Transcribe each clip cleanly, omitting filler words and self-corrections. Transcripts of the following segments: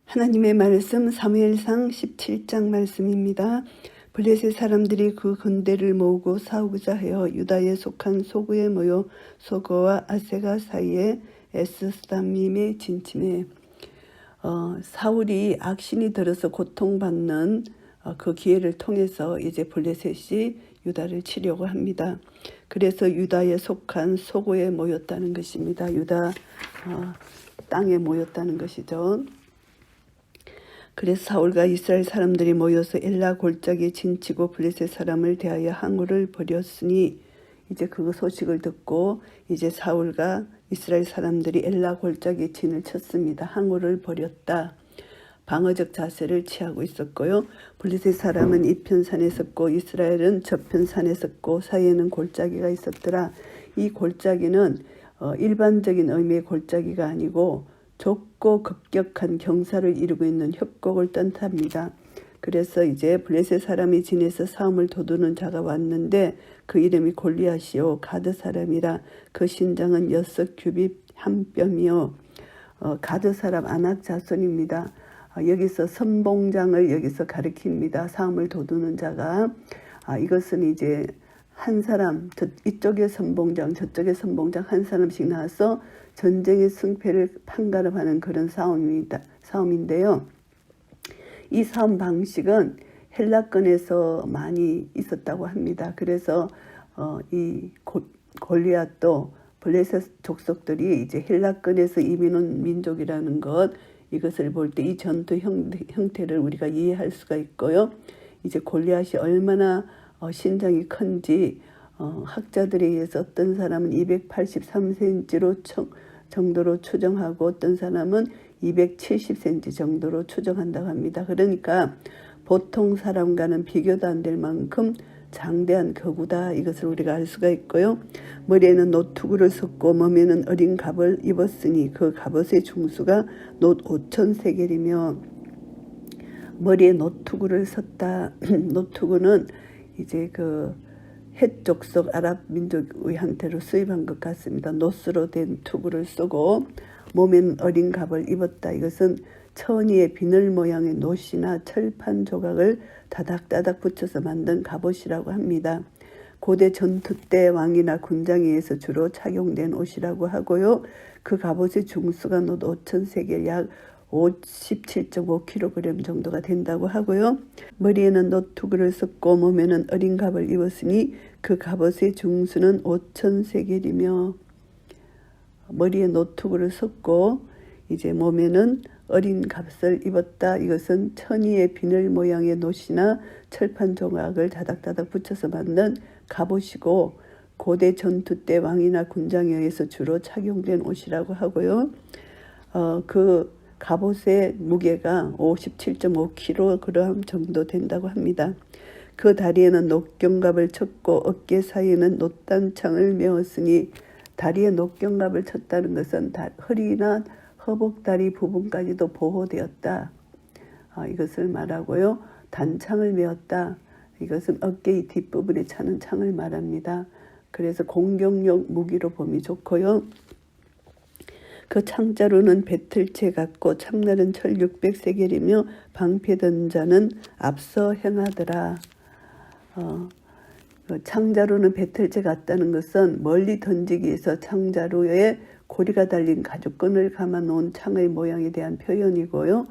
하나님의 말씀 사무엘상 17장 말씀입니다. 블레셋 사람들이 그 군대를 모으고 싸우고자 하여 유다에 속한 소구에 모여 소거와 아세가 사이에 에스스담밈에 진침해 사울이 악신이 들어서 고통받는 그 기회를 통해서 이제 블레셋이 유다를 치려고 합니다. 그래서 유다에 속한 소고에 모였다는 것입니다. 유다 땅에 모였다는 것이죠. 그래서 사울과 이스라엘 사람들이 모여서 엘라 골짜기에 진치고 블레셋 사람을 대하여 항우를 벌였으니 이제 그 소식을 듣고 이제 사울과 이스라엘 사람들이 엘라 골짜기에 진을 쳤습니다. 항우를 벌였다. 방어적 자세를 취하고 있었고요. 블레셋 사람은 이편 산에 섰고 이스라엘은 저편 산에 섰고 사이에는 골짜기가 있었더라. 이 골짜기는 일반적인 의미의 골짜기가 아니고 좁고 급격한 경사를 이루고 있는 협곡을 뜻합니다. 그래서 이제 블레셋 사람이 진에서 싸움을 도두는 자가 왔는데 그 이름이 골리앗이요 가드 사람이라. 그 신장은 6규빗 한 뼘이요. 가드 사람 아낙 자손입니다. 여기서 선봉장을 여기서 가리킵니다. 싸움을 도두는 자가. 이것은 이제 한 사람, 이쪽에 선봉장, 저쪽에 선봉장 한 사람씩 나와서 전쟁의 승패를 판가름하는 그런 싸움인데요. 이 싸움 방식은 헬라권에서 많이 있었다고 합니다. 그래서 이 골리앗도 블레셋 족속들이 이제 헬라권에서 이민 온 민족이라는 것, 이것을 볼 때 이 전투 형태를 우리가 이해할 수가 있고요. 이제 골리앗이 얼마나 신장이 큰지 학자들에 의해서 어떤 사람은 283cm로 정도로 추정하고 어떤 사람은 270cm 정도로 추정한다고 합니다. 그러니까 보통 사람과는 비교도 안 될 만큼 장대한 거구다. 이것을 우리가 알 수가 있고요. 머리에는 노투구를 썼고 몸에는 어린 갑을 입었으니 그 갑옷의 중수가 놋 5,000세겔이며 머리에 노투구를 썼다. 노투구는 이제 그 헷족속 아랍 민족의 한테로 수입한 것 같습니다. 노스로 된 투구를 쓰고 몸에는 어린 갑을 입었다. 이것은 천이의 비늘 모양의 놋이나 철판 조각을 다닥다닥 붙여서 만든 갑옷이라고 합니다. 고대 전투 때 왕이나 군장에 의해서 주로 착용된 옷이라고 하고요. 그 갑옷의 중수가 놋 5,000세겔 약 57.5kg 정도가 된다고 하고요. 머리에는 노투구를 썼고 몸에는 어린 갑을 입었으니 그 갑옷의 중수는 5,000세겔이며 머리에 노투구를 썼고 이제 몸에는 어린 갑을 입었다. 이것은 천이의 비늘 모양의 놋이나 철판 조각을 다닥다닥 붙여서 만든 갑옷이고 고대 전투 때 왕이나 군장에 의해서 주로 착용된 옷이라고 하고요. 그 갑옷의 무게가 57.5kg 정도 된다고 합니다. 그 다리에는 놋경갑을 쳤고 어깨 사이에는 놋단창을 메었으니 다리에 놋경갑을 쳤다는 것은 허리나 허벅다리 부분까지도 보호되었다. 이것을 말하고요. 단창을 메었다. 이것은 어깨의 뒷부분에 차는 창을 말합니다. 그래서 공격용 무기로 봄이 좋고요. 그 창자루는 배틀채 같고 창날은 철 600세겔이며 방패던 자는 앞서 행하더라. 창자루는 배틀채 같다는 것은 멀리 던지기 위해서 창자루에 고리가 달린 가죽끈을 감아놓은 창의 모양에 대한 표현이고요.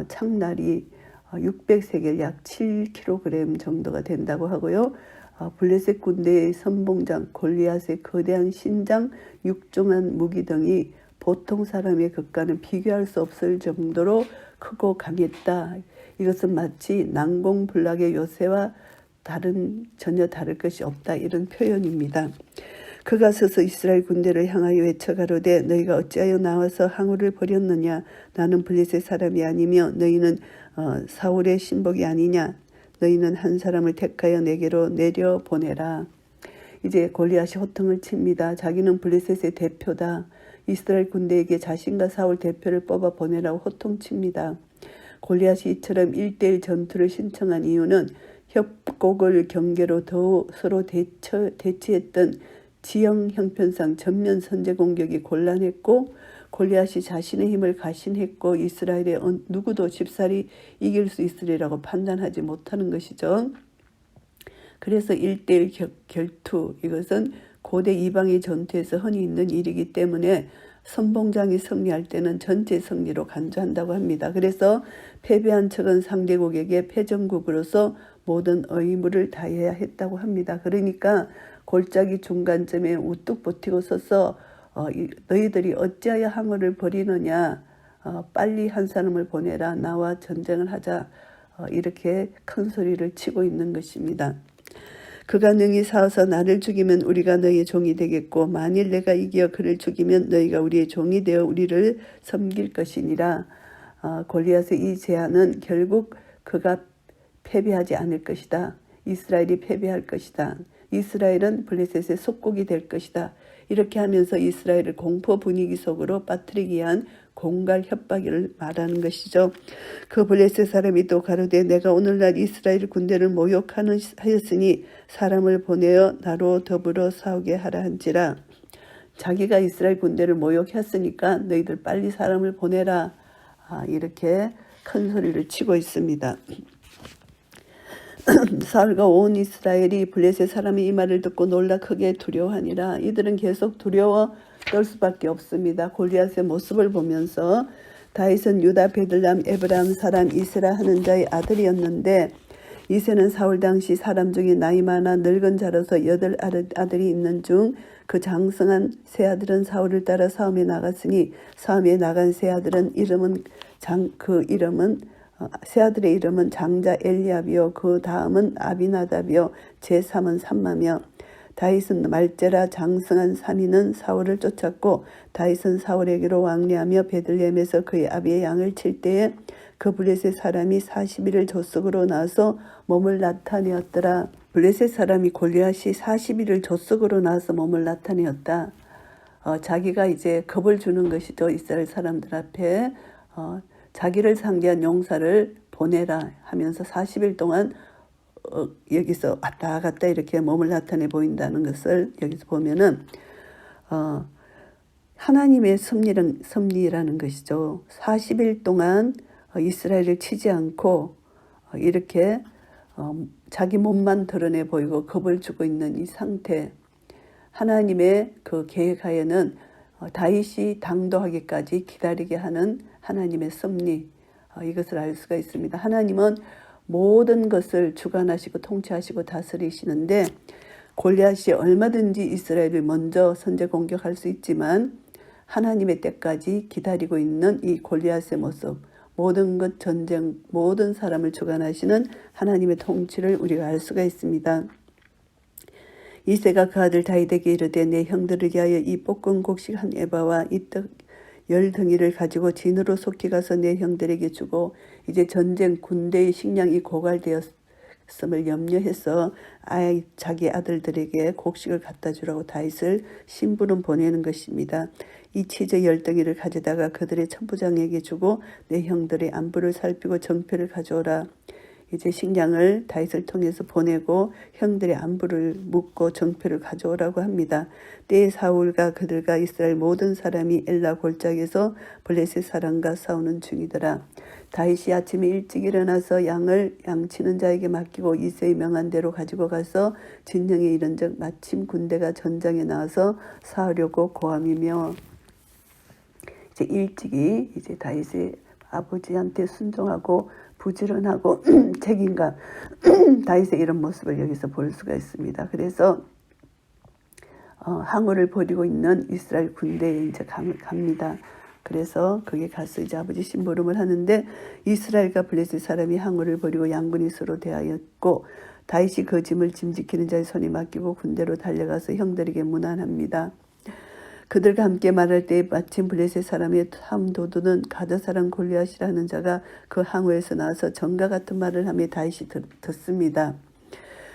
창날이 600세겔 약 7kg 정도가 된다고 하고요. 블레셋 군대의 선봉장 골리앗의 거대한 신장, 육중한 무기 등이 보통 사람의 것과는 비교할 수 없을 정도로 크고 강했다. 이것은 마치 난공불락의 요새와 전혀 다를 것이 없다. 이런 표현입니다. 그가 서서 이스라엘 군대를 향하여 외쳐가로되 너희가 어찌하여 나와서 항우를 벌였느냐. 나는 블레셋 사람이 아니며 너희는 사울의 신복이 아니냐. 너희는 한 사람을 택하여 내게로 내려보내라. 이제 골리앗이 호통을 칩니다. 자기는 블레셋의 대표다. 이스라엘 군대에게 자신과 사울 대표를 뽑아 보내라고 호통칩니다. 골리앗이 이처럼 1대1 전투를 신청한 이유는 협곡을 경계로 서로 대치했던 지형 형편상 전면 선제 공격이 곤란했고 골리앗이 자신의 힘을 가신했고 이스라엘의 누구도 쉽사리 이길 수 있으리라고 판단하지 못하는 것이죠. 그래서 1대1 결투, 이것은 고대 이방의 전투에서 흔히 있는 일이기 때문에 선봉장이 승리할 때는 전체 승리로 간주한다고 합니다. 그래서 패배한 척은 상대국에게 패전국으로서 모든 의무를 다해야 했다고 합니다. 그러니까 골짜기 중간점에 우뚝 버티고 서서 너희들이 어찌하여 항우를 벌이느냐, 빨리 한 사람을 보내라, 나와 전쟁을 하자, 이렇게 큰 소리를 치고 있는 것입니다. 그가 능히 싸워서 나를 죽이면 우리가 너희의 종이 되겠고 만일 내가 이겨 그를 죽이면 너희가 우리의 종이 되어 우리를 섬길 것이니라. 골리앗의 이 제안은 결국 그가 패배하지 않을 것이다. 이스라엘이 패배할 것이다. 이스라엘은 블레셋의 속국이 될 것이다. 이렇게 하면서 이스라엘을 공포 분위기 속으로 빠뜨리기 위한 공갈 협박을 말하는 것이죠. 그 블레셋 사람이 또 가로되 내가 오늘날 이스라엘 군대를 모욕하였으니 사람을 보내어 나로 더불어 싸우게 하라 한지라. 자기가 이스라엘 군대를 모욕했으니까 너희들 빨리 사람을 보내라. 이렇게 큰 소리를 치고 있습니다. 사울과 온 이스라엘이 블레셋 사람이 이 말을 듣고 놀라 크게 두려워하니라. 이들은 계속 두려워 떨 수밖에 없습니다. 골리앗의 모습을 보면서 다윗은 유다 베들람 에브라임 사람 이세라 하는 자의 아들이었는데 이세는 사울 당시 사람 중에 나이 많아 늙은 자로서 8 아들이 있는 중 그 장성한 세 아들은 사울을 따라 싸움에 나갔으니 싸움에 나간 세 아들은 세 아들의 이름은 장자 엘리압이요 그 다음은 아비나답이요 제3은 삼마며 다윗은 말제라 장성한 3인은 사울을 쫓았고 다윗은 사울에게로 왕래하며 베들레헴에서 그의 아비의 양을 칠 때에 그 블레셋 사람이 40일을 젖속으로 나와서 몸을 나타내었더라. 블레셋 사람이 골리앗이 40일을 젖속으로 나와서 몸을 나타내었다. 자기가 이제 겁을 주는 것이죠. 이스라엘 사람들 앞에 자기를 상대한 용사를 보내라 하면서 40일 동안 여기서 왔다 갔다 이렇게 몸을 나타내 보인다는 것을 여기서 보면은 하나님의 섭리라는 것이죠. 40일 동안 이스라엘을 치지 않고 이렇게 자기 몸만 드러내 보이고 겁을 주고 있는 이 상태, 하나님의 그 계획하에는 다윗이 당도하기까지 기다리게 하는 하나님의 섭리, 이것을 알 수가 있습니다. 하나님은 모든 것을 주관하시고 통치하시고 다스리시는데 골리앗이 얼마든지 이스라엘을 먼저 선제 공격할 수 있지만 하나님의 때까지 기다리고 있는 이 골리앗의 모습, 모든 것 전쟁, 모든 사람을 주관하시는 하나님의 통치를 우리가 알 수가 있습니다. 이새가 그 아들 다윗에게 이르되 내 형들을 위하여 이 볶은 곡식 한 에바와 이 떡 10덩이를 가지고 진으로 속히 가서 내 형들에게 주고 이제 전쟁 군대의 식량이 고갈되었음을 염려해서 자기 아들들에게 곡식을 갖다 주라고 다윗을 심부름 보내는 것입니다. 이 치즈 10덩이를 가져다가 그들의 천부장에게 주고 내 형들의 안부를 살피고 정표를 가져오라. 이제 식량을 다윗을 통해서 보내고 형들의 안부를 묻고 정표를 가져오라고 합니다. 때에 사울과 그들과 이스라엘 모든 사람이 엘라 골짜기에서 블레셋 사람과 싸우는 중이더라. 다윗이 아침에 일찍 일어나서 양을 양치는 자에게 맡기고 이새의 명한 대로 가지고 가서 진영에 이른즉 마침 군대가 전장에 나와서 싸우려고 고함이며, 이제 일찍이 이제 다윗의 아버지한테 순종하고 부지런하고 책임감, 다윗의 이런 모습을 여기서 볼 수가 있습니다. 그래서 항우를 벌이고 있는 이스라엘 군대에 이제 갑니다. 그래서 거기 가서 이제 아버지 심부름을 하는데 이스라엘과 블레셋 사람이 항우를 벌이고 양군이 서로 대하였고 다윗이 그 짐을 짐지키는 자의 손에 맡기고 군대로 달려가서 형들에게 문안합니다. 그들과 함께 말할 때에 마침 블레셋 사람의 삼도두는 가드 사람 골리앗이라는 자가 그 항우에서 나와서 전과 같은 말을 하며 다윗이 듣습니다.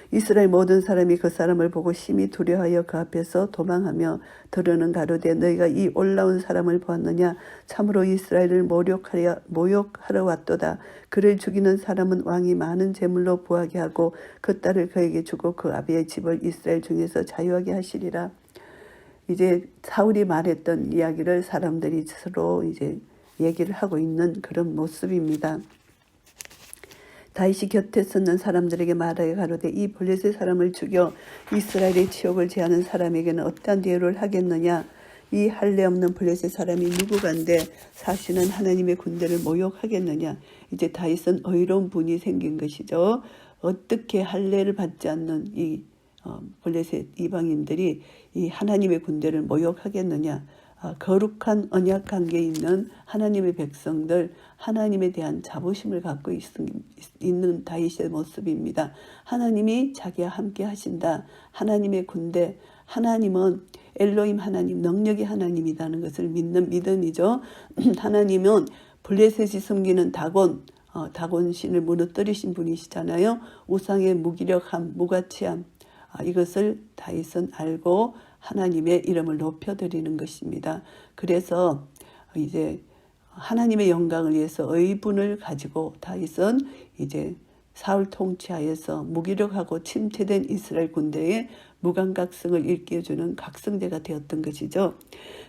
이스라엘 모든 사람이 그 사람을 보고 심히 두려워하여 그 앞에서 도망하며 들으는 가로되 너희가 이 올라온 사람을 보았느냐. 참으로 이스라엘을 모욕하러 왔도다. 그를 죽이는 사람은 왕이 많은 재물로 부하게 하고 그 딸을 그에게 주고 그 아비의 집을 이스라엘 중에서 자유하게 하시리라. 이제 사울이 말했던 이야기를 사람들이 서로 이제 얘기를 하고 있는 그런 모습입니다. 다윗이 곁에 섰는 사람들에게 말하여 가로되 이 블레셋 사람을 죽여 이스라엘의 치욕을 제하는 사람에게는 어떠한 대우를 하겠느냐. 이 할례 없는 블레셋 사람이 누구간데 사시는 하나님의 군대를 모욕하겠느냐. 이제 다윗은 의로운 분이 생긴 것이죠. 어떻게 할례를 받지 않는 이 블레셋 이방인들이 이 하나님의 군대를 모욕하겠느냐. 거룩한 언약 관계에 있는 하나님의 백성들, 하나님에 대한 자부심을 갖고 있는 다윗의 모습입니다. 하나님이 자기와 함께 하신다. 하나님의 군대, 하나님은 엘로힘 하나님, 능력의 하나님이라는 것을 믿는 믿음이죠. 하나님은 블레셋이 숨기는 다곤 신을 무너뜨리신 분이시잖아요. 우상의 무기력함, 무가치함, 이것을 다윗은 알고 하나님의 이름을 높여드리는 것입니다. 그래서 이제 하나님의 영광을 위해서 의분을 가지고 다윗은 이제 사울 통치하에서 무기력하고 침체된 이스라엘 군대에 무감각성을 일깨워주는 각성제가 되었던 것이죠.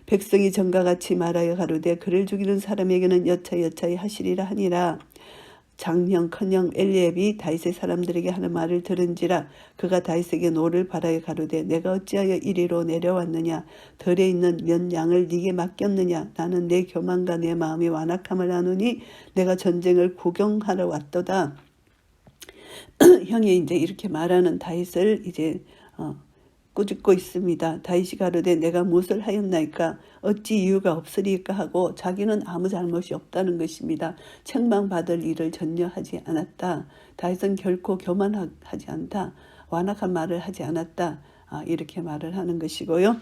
백성이 전과 같이 말하여 가로되 그를 죽이는 사람에게는 여차여차히 하시리라 하니라. 장형 큰형 엘리압이 다윗의 사람들에게 하는 말을 들은지라. 그가 다윗에게 노를 바라여 가로되 내가 어찌하여 이리로 내려왔느냐. 덜에 있는 몇 양을 네게 맡겼느냐. 나는 내 교만과 내 마음의 완악함을 아노니 내가 전쟁을 구경하러 왔도다. 형이 이제 이렇게 말하는 다윗을 이제 꾸짖고 있습니다. 다윗이 가로되 내가 무엇을 하였나이까. 어찌 이유가 없으리까 하고 자기는 아무 잘못이 없다는 것입니다. 책망받을 일을 전혀 하지 않았다. 다윗은 결코 교만하지 않다. 완악한 말을 하지 않았다. 이렇게 말을 하는 것이고요.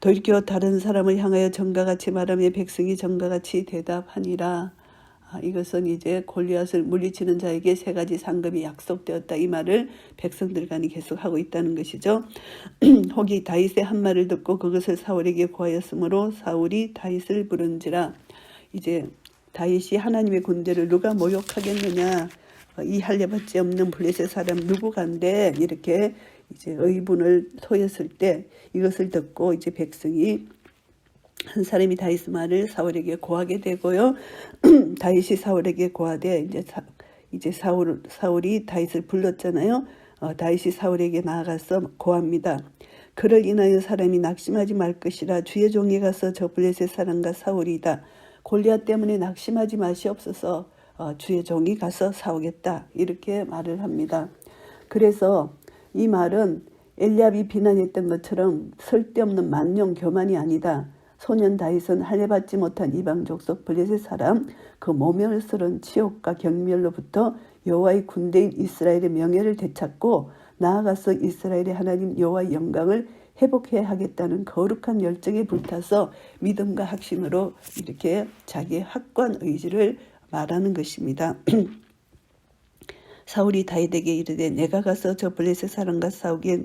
돌이켜 다른 사람을 향하여 전과 같이 말하며 백성이 전과 같이 대답하니라. 이것은 이제 골리앗을 물리치는 자에게 세 가지 상급이 약속되었다. 이 말을 백성들 간이 계속 하고 있다는 것이죠. 혹이 다윗의 한 말을 듣고 그것을 사울에게 고하였으므로 사울이 다윗을 부른지라. 이제 다윗이 하나님의 군대를 누가 모욕하겠느냐. 이 할례받지 없는 블레셋 사람 누구간데 이렇게 이제 의분을 토했을 때 이것을 듣고 이제 백성이 한 사람이 다윗 말을 사울에게 고하게 되고요. 다윗이 사울에게 고하되 이제 사울이 다윗을 불렀잖아요. 다윗이 사울에게 나아가서 고합니다. 그를 인하여 사람이 낙심하지 말 것이라. 주의 종이 가서 저 블레셋 사람과 사울이다. 골리앗 때문에 낙심하지 마시옵소서. 주의 종이 가서 싸우겠다. 이렇게 말을 합니다. 그래서 이 말은 엘리압이 비난했던 것처럼 쓸데없는 만용 교만이 아니다. 소년 다윗은 할례받지 못한 이방 족속 블레셋 사람 그 모멸스러운 치욕과 경멸로부터 여호와의 군대인 이스라엘의 명예를 되찾고 나아가서 이스라엘의 하나님 여호와의 영광을 회복해야 하겠다는 거룩한 열정에 불타서 믿음과 확신으로 이렇게 자기의 확고한 의지를 말하는 것입니다. 사울이 다윗에게 이르되 내가 가서 저 블레셋 사람과 싸우기에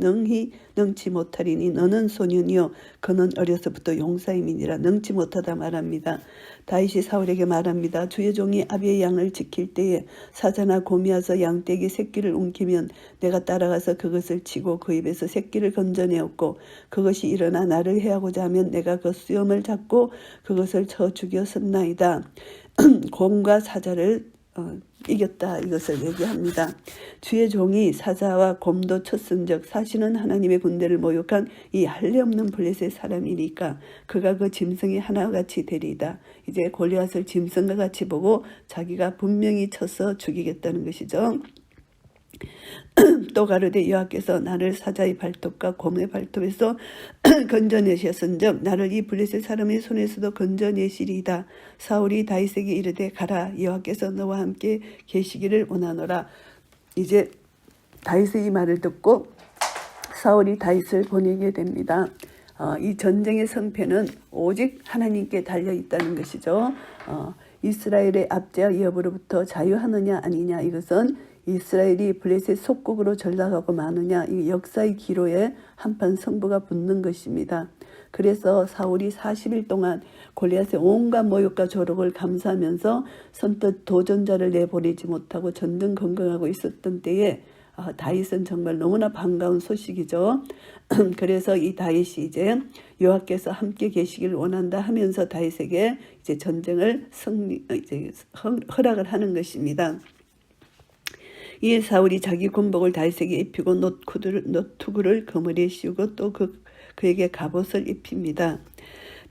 능치 못하리니 너는 소년이요 그는 어려서부터 용사임이니라. 능치 못하다 말합니다. 다윗이 사울에게 말합니다. 주의 종이 아비의 양을 지킬 때에 사자나 곰이어서 양떼기 새끼를 움키면 내가 따라가서 그것을 치고 그 입에서 새끼를 건져내었고 그것이 일어나 나를 해하고자 하면 내가 그 수염을 잡고 그것을 쳐 죽였었나이다. 곰과 사자를 이겼다. 이것을 얘기합니다. 주의 종이 사자와 곰도 쳤은즉 사시는 하나님의 군대를 모욕한 이 할례 없는 블레셋 사람이니까 그가 그 짐승이 하나같이 되리이다. 이제 골리앗을 짐승과 같이 보고 자기가 분명히 쳐서 죽이겠다는 것이죠. 또 가로되 여호와께서 나를 사자의 발톱과 곰의 발톱에서 건져내셨은즉 나를 이 블레셋 사람의 손에서도 건져내시리이다. 사울이 다윗에게 이르되 가라. 여호와께서 너와 함께 계시기를 원하노라. 이제 다윗의 이 말을 듣고 사울이 다윗을 보내게 됩니다. 이 전쟁의 성패는 오직 하나님께 달려있다는 것이죠. 이스라엘의 압제와 위협으로부터 자유하느냐 아니냐, 이것은 이스라엘이 블레셋 속국으로 전락하고 마느냐, 이 역사의 기로에 한판 승부가 붙는 것입니다. 그래서 사울이 40일 동안 골리앗의 온갖 모욕과 조롱을 감수하면서 선뜻 도전자를 내보내지 못하고 전등긍긍하고 있었던 때에 다윗은 정말 너무나 반가운 소식이죠. 그래서 이 다윗이 이제 여호와께서 함께 계시길 원한다 하면서 다윗에게 이제 전쟁을 이제 허락을 하는 것입니다. 이에 사울이 자기 군복을 다윗에게 입히고 노투구를 그물에 씌우고 또 그에게 갑옷을 입힙니다.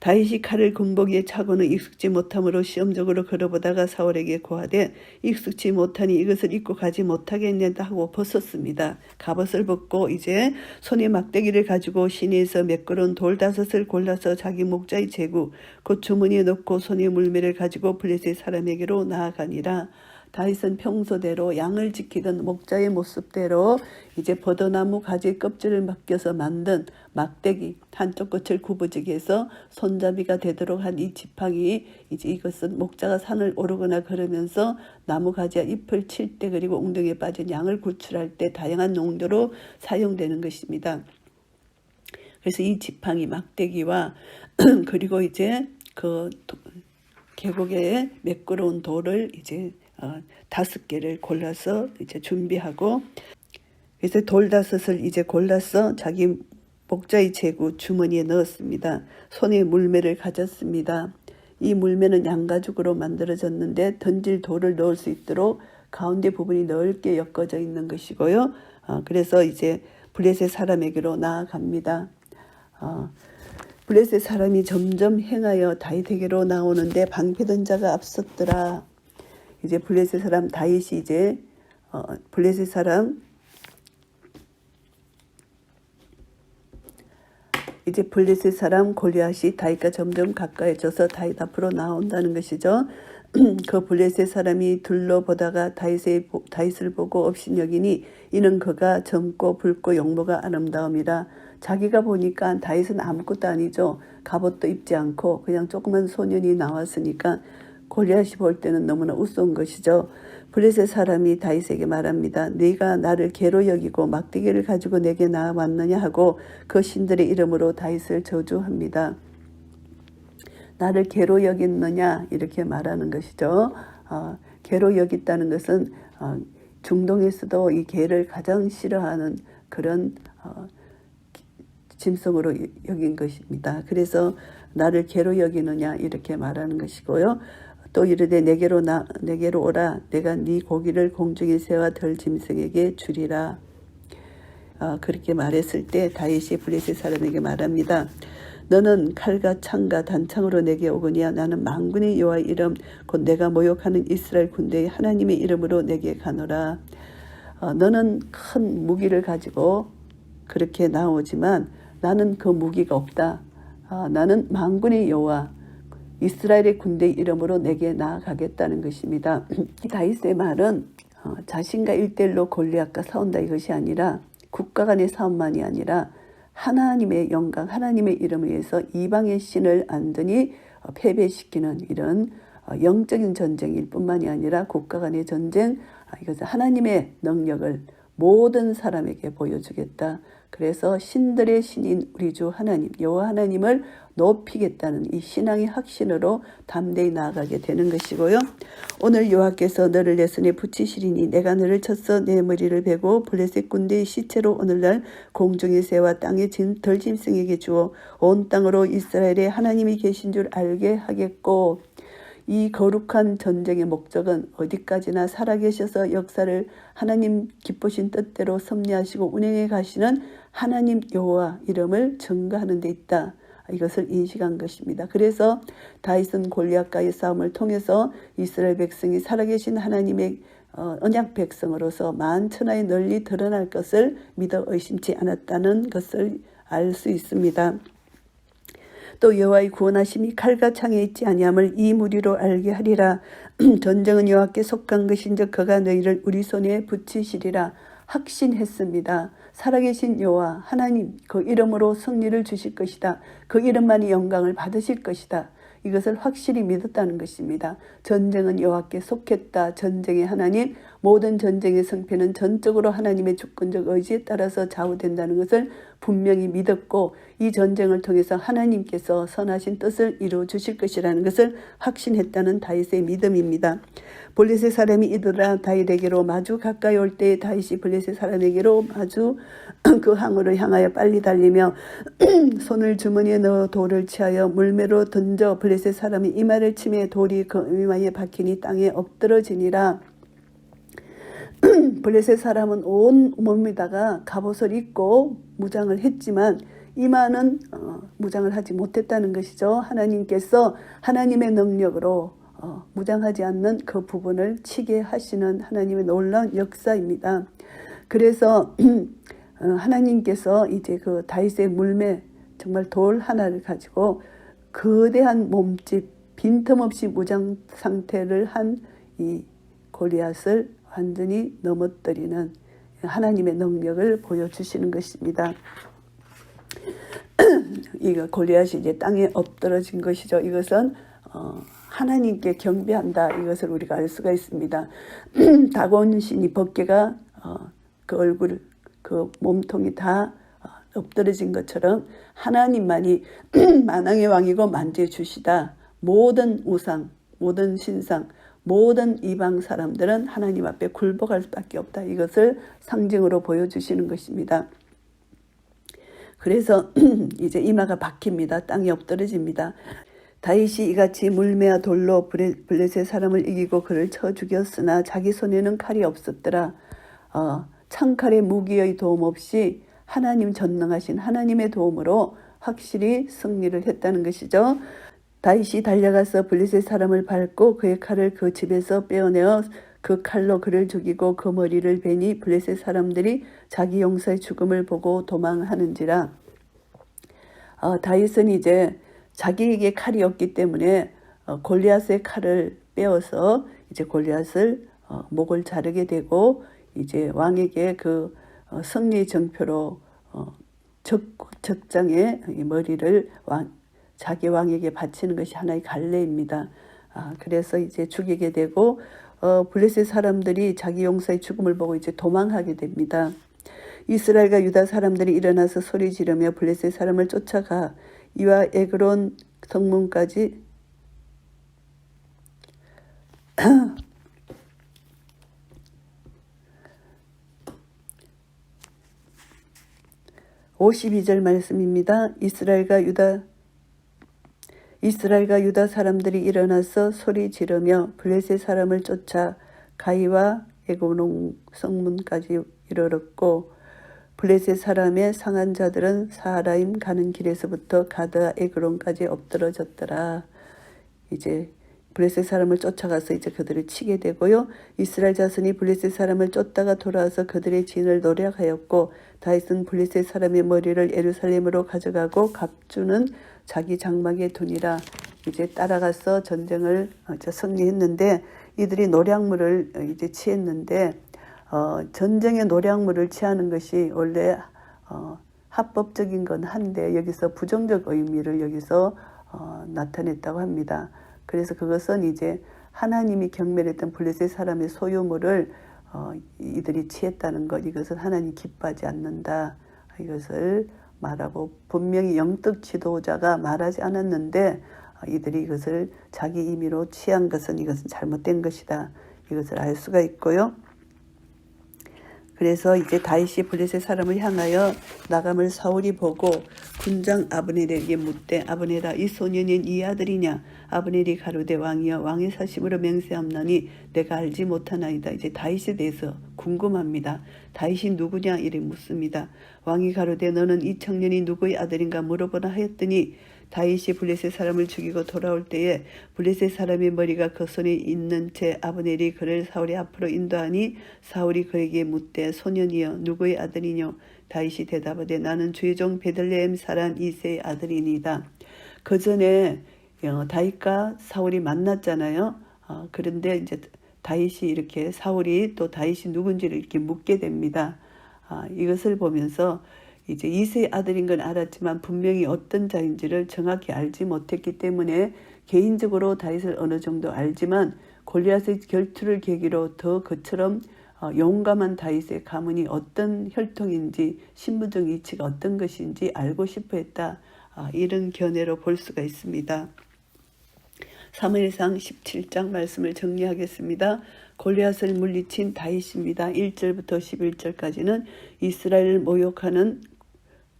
다윗이 칼을 군복 위에 차고는 익숙지 못함으로 시험적으로 걸어보다가 사울에게 고하되 익숙지 못하니 이것을 입고 가지 못하겠는다 하고 벗었습니다. 갑옷을 벗고 이제 손에 막대기를 가지고 시내에서 매끄러운 돌 5을 골라서 자기 목자의 제구 곧 주머니에 넣고 손에 물매를 가지고 블레셋 사람에게로 나아가니라. 다윗은 평소대로 양을 지키던 목자의 모습대로 이제 버드나무 가지 껍질을 벗겨서 만든 막대기 한쪽 끝을 굽어지게 해서 손잡이가 되도록 한 이 지팡이, 이제 이것은 목자가 산을 오르거나 걸으면서 나무 가지와 잎을 칠 때 그리고 웅덩이에 빠진 양을 구출할 때 다양한 용도로 사용되는 것입니다. 그래서 이 지팡이 막대기와 그리고 이제 그 계곡에 매끄러운 돌을 이제 5개를 골라서 이제 준비하고, 그래서 돌 5을 이제 골라서 자기 목자의 제구 주머니에 넣었습니다. 손에 물매를 가졌습니다. 이 물매는 양가죽으로 만들어졌는데 던질 돌을 넣을 수 있도록 가운데 부분이 넓게 엮어져 있는 것이고요. 그래서 이제 블레셋 사람에게로 나아갑니다. 블레셋 사람이 점점 행하여 다윗에게로 나오는데 방패든 자가 앞섰더라. 이제 블레셋 사람 다윗이 이제 블레셋 사람 골리앗이 다윗과 점점 가까워져서 다윗 앞으로 나온다는 것이죠. 그 블레셋 사람이 둘러보다가 다윗을 보고 업신여기니 이는 그가 젊고 붉고 용모가 아름다움이라. 자기가 보니까 다윗은 아무것도 아니죠. 갑옷도 입지 않고 그냥 조그만 소년이 나왔으니까 골리앗이 볼 때는 너무나 우스운 것이죠. 블레셋 사람이 다윗에게 말합니다. 네가 나를 개로 여기고 막대기를 가지고 내게 나왔느냐 하고 그 신들의 이름으로 다윗을 저주합니다. 나를 개로 여겼느냐 이렇게 말하는 것이죠. 개로 여겼다는 것은 중동에서도 이 개를 가장 싫어하는 그런 짐승으로 여긴 것입니다. 그래서 나를 개로 여기느냐 이렇게 말하는 것이고요. 또 이르되 내게로 오라. 내가 네 고기를 공중에 새와 덜 짐승에게 주리라. 그렇게 말했을 때 다윗이 블레셋 사람에게 말합니다. 너는 칼과 창과 단창으로 내게 오거니와 나는 만군의 여호와의 이름 곧 내가 모욕하는 이스라엘 군대의 하나님의 이름으로 내게 가노라. 너는 큰 무기를 가지고 그렇게 나오지만 나는 그 무기가 없다. 나는 만군의 여호와 이스라엘의 군대의 이름으로 내게 나아가겠다는 것입니다. 다윗의 말은 자신과 1대1로 골리앗과 싸운다 이것이 아니라 국가 간의 싸움만이 아니라 하나님의 영광, 하나님의 이름을 위해서 이방의 신을 안전히 패배시키는 이런 영적인 전쟁일 뿐만이 아니라 국가 간의 전쟁, 이것은 하나님의 능력을 모든 사람에게 보여주겠다. 그래서 신들의 신인 우리 주 하나님, 여호와 하나님을 높이겠다는 이 신앙의 확신으로 담대히 나아가게 되는 것이고요. 오늘 여호와께서 너를 내 손에 붙이시리니 내가 너를 쳐서 내 머리를 베고 블레셋 군대의 시체로 오늘날 공중의 새와 땅의 덜 짐승에게 주어 온 땅으로 이스라엘의 하나님이 계신 줄 알게 하겠고, 이 거룩한 전쟁의 목적은 어디까지나 살아계셔서 역사를 하나님 기쁘신 뜻대로 섭리하시고 운행해 가시는 하나님 여호와 이름을 증거하는 데 있다. 이것을 인식한 것입니다. 그래서 다윗은 골리앗과의 싸움을 통해서 이스라엘 백성이 살아계신 하나님의 언약 백성으로서 만천하에 널리 드러날 것을 믿어 의심치 않았다는 것을 알 수 있습니다. 또 여호와의 구원하심이 칼과 창에 있지 아니함을 이 무리로 알게 하리라. 전쟁은 여호와께 속한 것인즉 그가 너희를 우리 손에 붙이시리라. 확신했습니다. 살아계신 여호와 하나님 그 이름으로 승리를 주실 것이다. 그 이름만이 영광을 받으실 것이다. 이것을 확실히 믿었다는 것입니다. 전쟁은 여호와께 속했다. 전쟁의 하나님, 모든 전쟁의 승패는 전적으로 하나님의 주권적 의지에 따라서 좌우된다는 것을 분명히 믿었고, 이 전쟁을 통해서 하나님께서 선하신 뜻을 이루어 주실 것이라는 것을 확신했다는 다윗의 믿음입니다. 블레셋 사람이 이들아 다윗에게로 마주 가까이 올 때에 다윗이 블레셋 사람에게로 마주 그 항으로 향하여 빨리 달리며 손을 주머니에 넣어 돌을 취하여 물매로 던져 블레셋 사람이 이마를 치매 돌이 그 이마에 박히니 땅에 엎드러지니라. 블레셋 사람은 온 몸에다가 갑옷을 입고 무장을 했지만 이마는 무장을 하지 못했다는 것이죠. 하나님께서 하나님의 능력으로 무장하지 않는 그 부분을 치게 하시는 하나님의 놀라운 역사입니다. 그래서 하나님께서 이제 그 다윗의 물매, 정말 돌 하나를 가지고 거대한 몸집, 빈틈없이 무장 상태를 한 이 골리앗을 완전히 넘어뜨리는 하나님의 능력을 보여주시는 것입니다. 이거 골리앗이 이제 땅에 엎드러진 것이죠. 이것은 하나님께 경배한다, 이것을 우리가 알 수가 있습니다. 다곤신이 법궤가 그 얼굴, 그 몸통이 다 엎드러진 것처럼 하나님만이 만왕의 왕이고 만주의 주시다. 모든 우상, 모든 신상, 모든 이방 사람들은 하나님 앞에 굴복할 수밖에 없다. 이것을 상징으로 보여주시는 것입니다. 그래서 이제 이마가 박힙니다. 땅에 엎드러집니다. 다윗이 이같이 물매와 돌로 블레셋 사람을 이기고 그를 쳐 죽였으나 자기 손에는 칼이 없었더라. 창칼의 무기의 도움 없이 하나님 전능하신 하나님의 도움으로 확실히 승리를 했다는 것이죠. 다윗이 달려가서 블레셋 사람을 밟고 그의 칼을 그 집에서 빼어내어 그 칼로 그를 죽이고 그 머리를 베니 블레셋 사람들이 자기 용사의 죽음을 보고 도망하는지라. 다윗은 이제 자기에게 칼이 없기 때문에 골리앗의 칼을 빼어서 이제 골리앗을 목을 자르게 되고, 이제 왕에게 그 승리 정표로 적장에 머리를 자기 왕에게 바치는 것이 하나의 관례입니다. 그래서 이제 죽이게 되고 블레셋 사람들이 자기 용사의 죽음을 보고 이제 도망하게 됩니다. 이스라엘과 유다 사람들이 일어나서 소리 지르며 블레셋 사람을 쫓아가 이와 에그론 성문까지 52절 말씀입니다. 이스라엘과 유다 사람들이 일어나서 소리 지르며 블레셋 사람을 쫓아 가이와 에그론 성문까지 이르렀고, 블레셋 사람의 상한 자들은 사하라임 가는 길에서부터 가드와 에그론까지 엎드러졌더라. 이제 블레셋 사람을 쫓아가서 이제 그들을 치게 되고요. 이스라엘 자손이 블레셋 사람을 쫓다가 돌아와서 그들의 진을 노력하였고, 다윗은 블레셋 사람의 머리를 예루살렘으로 가져가고 갑주는 자기 장막에 두니라. 이제 따라가서 전쟁을 승리했는데, 이들이 노략물을 이제 취했는데, 전쟁의 노략물을 취하는 것이 원래 합법적인 건 한데 여기서 부정적 의미를 여기서 나타냈다고 합니다. 그래서 그것은 이제 하나님이 경멸했던 블레셋 사람의 소유물을 이들이 취했다는 것, 이것은 하나님 기뻐하지 않는다, 이것을 말하고, 분명히 영적 지도자가 말하지 않았는데 이들이 이것을 자기 임의로 취한 것은 이것은 잘못된 것이다, 이것을 알 수가 있고요. 그래서 이제 다윗이 블레셋 사람을 향하여 나감을 사울이 보고 군장 아브넬에게 묻되, 아브넬아, 이 소년이 네 아들이냐? 아브넬이 가로되 왕이여, 왕의 사심으로 맹세함나니 내가 알지 못하나이다. 이제 다윗에 대해서 궁금합니다. 다윗이 누구냐 이래 묻습니다. 왕이 가로되 너는 이 청년이 누구의 아들인가 물어보라 하였더니, 다윗이 블레셋 사람을 죽이고 돌아올 때에 블레셋 사람의 머리가 그 손에 있는 채 아브넬이 그를 사울의 앞으로 인도하니, 사울이 그에게 묻되 소년이여 누구의 아들이뇨? 다윗이 대답하되 나는 주의 종 베들레헴 사람 이새의 아들이니이다. 그 전에 다윗과 사울이 만났잖아요. 그런데 이제 다윗이 이렇게, 사울이 또 다윗이 누군지를 이렇게 묻게 됩니다. 이것을 보면서 이제 이세의 아들인 건 알았지만 분명히 어떤 자인지를 정확히 알지 못했기 때문에 개인적으로 다윗을 어느 정도 알지만 골리앗의 결투를 계기로 더 그처럼 용감한 다윗의 가문이 어떤 혈통인지 신분적 위치가 어떤 것인지 알고 싶어 했다. 이런 견해로 볼 수가 있습니다. 사무엘상 17장 말씀을 정리하겠습니다. 골리앗을 물리친 다윗입니다. 1절부터 11절까지는 이스라엘을 모욕하는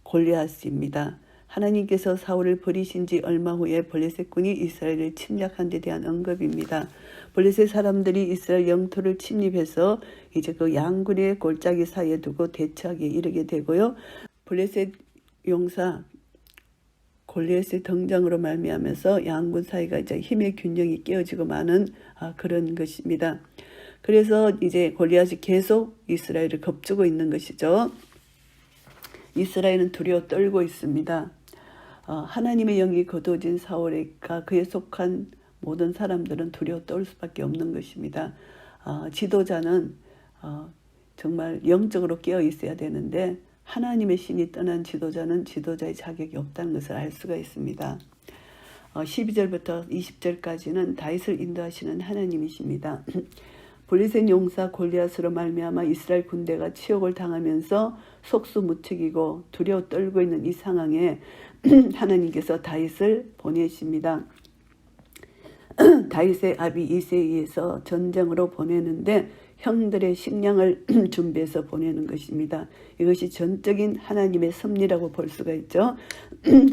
골리앗입니다. 하나님께서 사울을 버리신 지 얼마 후에 블레셋군이 이스라엘을 침략한 데 대한 언급입니다. 블레셋 사람들이 이스라엘 영토를 침입해서 이제 그 양군의 골짜기 사이에 두고 대처하기에 이르게 되고요. 블레셋 용사 골리앗의 등장으로 말미암아서 양군 사이가 이제 힘의 균형이 깨어지고 마는 그런 것입니다. 그래서 이제 골리앗이 계속 이스라엘을 겁주고 있는 것이죠. 이스라엘은 두려워 떨고 있습니다. 하나님의 영이 거두어진 사울과 그에 속한 모든 사람들은 두려워 떨 수밖에 없는 것입니다. 지도자는 정말 영적으로 깨어 있어야 되는데 하나님의 신이 떠난 지도자는 지도자의 자격이 없다는 것을 알 수가 있습니다. 12절부터 20절까지는 다윗을 인도하시는 하나님이십니다. 블레셋 용사 골리앗으로 말미암아 이스라엘 군대가 치욕을 당하면서 속수무책이고 두려워 떨고 있는 이 상황에 하나님께서 다윗을 보내십니다. 다윗의 아비 이새에 의해서 전쟁으로 보내는데 형들의 식량을 준비해서 보내는 것입니다. 이것이 전적인 하나님의 섭리라고 볼 수가 있죠.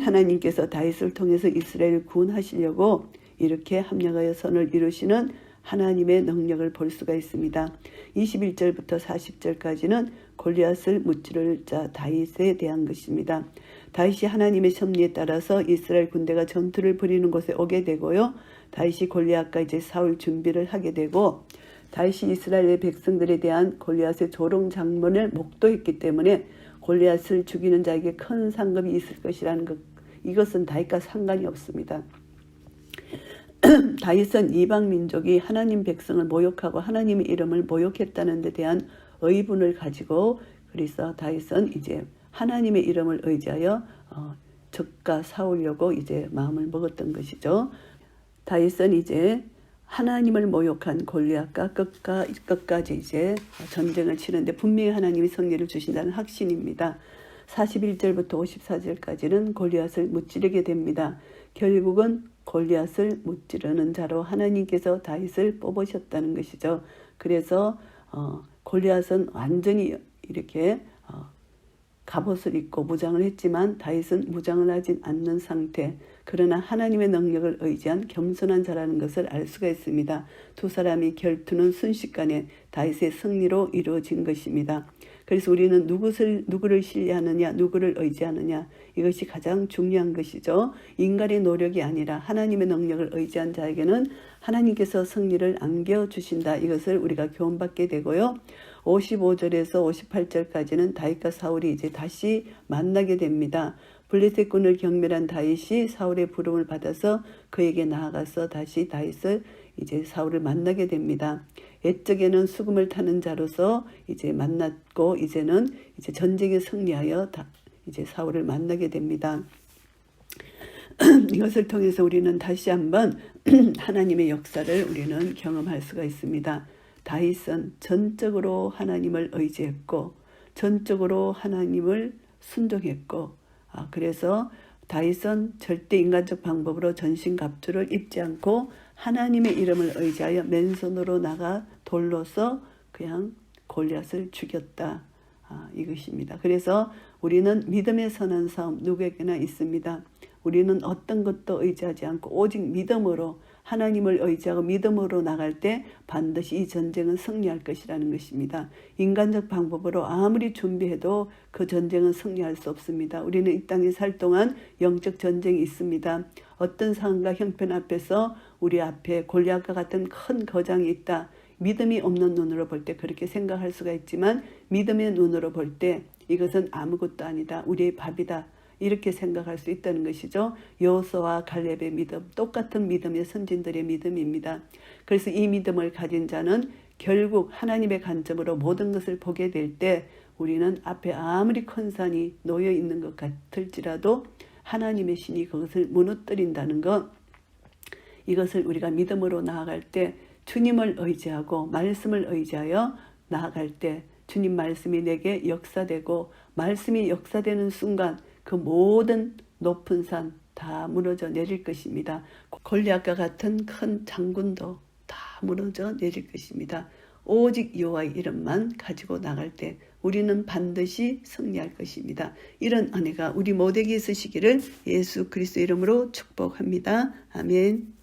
하나님께서 다윗을 통해서 이스라엘을 구원하시려고 이렇게 합력하여 선을 이루시는 하나님의 능력을 볼 수가 있습니다. 21절부터 40절까지는 골리앗을 무찌를 자 다윗에 대한 것입니다. 다윗이 하나님의 섭리에 따라서 이스라엘 군대가 전투를 벌이는 곳에 오게 되고요. 다윗이 골리앗과 이제 싸울 준비를 하게 되고 다윗이 이스라엘의 백성들에 대한 골리앗의 조롱 장문을 목도했기 때문에 골리앗을 죽이는 자에게 큰 상급이 있을 것이라는 것, 이것은 다윗과 상관이 없습니다. 다윗은 이방 민족이 하나님 백성을 모욕하고 하나님의 이름을 모욕했다는 데 대한 의분을 가지고 그래서 다윗은 이제 하나님의 이름을 의지하여 적과 싸우려고 이제 마음을 먹었던 것이죠. 다윗은 이제 하나님을 모욕한 골리앗과 끝까지 이제 전쟁을 치는데 분명히 하나님이 승리를 주신다는 확신입니다. 41절부터 54절까지는 골리앗을 무찌르게 됩니다. 결국은 골리앗을 무찌르는 자로 하나님께서 다윗을 뽑으셨다는 것이죠. 그래서 골리앗은 완전히 이렇게 갑옷을 입고 무장을 했지만 다윗은 무장을 하진 않는 상태, 그러나 하나님의 능력을 의지한 겸손한 자라는 것을 알 수가 있습니다. 두 사람이 결투는 순식간에 다윗의 승리로 이루어진 것입니다. 그래서 우리는 누구를 신뢰하느냐, 누구를 의지하느냐, 이것이 가장 중요한 것이죠. 인간의 노력이 아니라 하나님의 능력을 의지한 자에게는 하나님께서 승리를 안겨주신다. 이것을 우리가 교훈받게 되고요. 55절에서 58절까지는 다윗과 사울이 이제 다시 만나게 됩니다. 블레셋군을 경멸한 다윗이 사울의 부름을 받아서 그에게 나아가서 다시 다윗을 이제 사울을 만나게 됩니다. 옛적에는 수금을 타는 자로서 이제 만났고 이제는 이제 전쟁에 승리하여 이제 사울을 만나게 됩니다. 이것을 통해서 우리는 다시 한번 하나님의 역사를 우리는 경험할 수가 있습니다. 다윗은 전적으로 하나님을 의지했고 전적으로 하나님을 순종했고 그래서 다윗은 절대 인간적 방법으로 전신갑주를 입지 않고 하나님의 이름을 의지하여 맨손으로 나가 돌로서 그냥 골리앗을 죽였다. 이것입니다. 그래서 우리는 믿음에 서는 싸움 누구에게나 있습니다. 우리는 어떤 것도 의지하지 않고 오직 믿음으로 하나님을 의지하고 믿음으로 나갈 때 반드시 이 전쟁은 승리할 것이라는 것입니다. 인간적 방법으로 아무리 준비해도 그 전쟁은 승리할 수 없습니다. 우리는 이 땅에 살 동안 영적 전쟁이 있습니다. 어떤 상황과 형편 앞에서 우리 앞에 골리앗과 같은 큰 거장이 있다. 믿음이 없는 눈으로 볼 때 그렇게 생각할 수가 있지만 믿음의 눈으로 볼 때 이것은 아무것도 아니다. 우리의 밥이다. 이렇게 생각할 수 있다는 것이죠. 여호수아와 갈렙의 믿음, 똑같은 믿음의 선진들의 믿음입니다. 그래서 이 믿음을 가진 자는 결국 하나님의 관점으로 모든 것을 보게 될 때 우리는 앞에 아무리 큰 산이 놓여 있는 것 같을지라도 하나님의 신이 그것을 무너뜨린다는 것, 이것을 우리가 믿음으로 나아갈 때 주님을 의지하고 말씀을 의지하여 나아갈 때 주님 말씀이 내게 역사되고 말씀이 역사되는 순간 그 모든 높은 산 다 무너져 내릴 것입니다. 골리앗과 같은 큰 장군도 다 무너져 내릴 것입니다. 오직 여호와의 이름만 가지고 나갈 때 우리는 반드시 승리할 것입니다. 이런 은혜가 우리 모두에게 있으시기를 예수 그리스도 이름으로 축복합니다. 아멘.